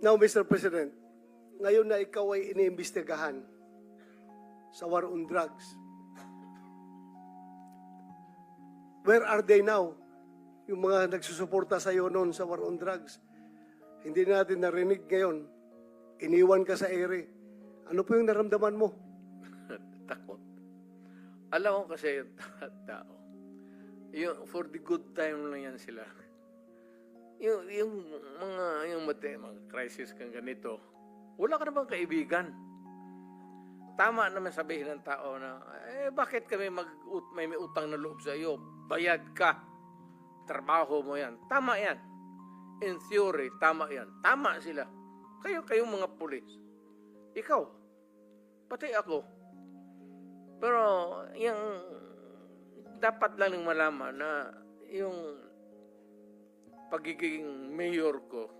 Now, Mr. President, ngayon na ikaw ay iniimbestigahan sa war on drugs, where are they now? Yung mga nagsusuporta sa iyo noon sa war on drugs. Hindi natin narinig ngayon. Iniwan ka sa ere. Ano po yung naramdaman mo? Takot. Alam ko kasi yung tao. Yung, for the good time lang yan sila. Yung mga crisis kang ganito, wala ka namang kaibigan. Tama naman sabihin ng tao na, bakit kami may utang na loob sa iyo? Bayad ka. Trabaho mo yan. Tama yan. In theory, tama yan. Tama sila. Kayong mga pulis. Ikaw. Pati ako. Pero, yung dapat lang ng malaman na yung pagiging mayor ko,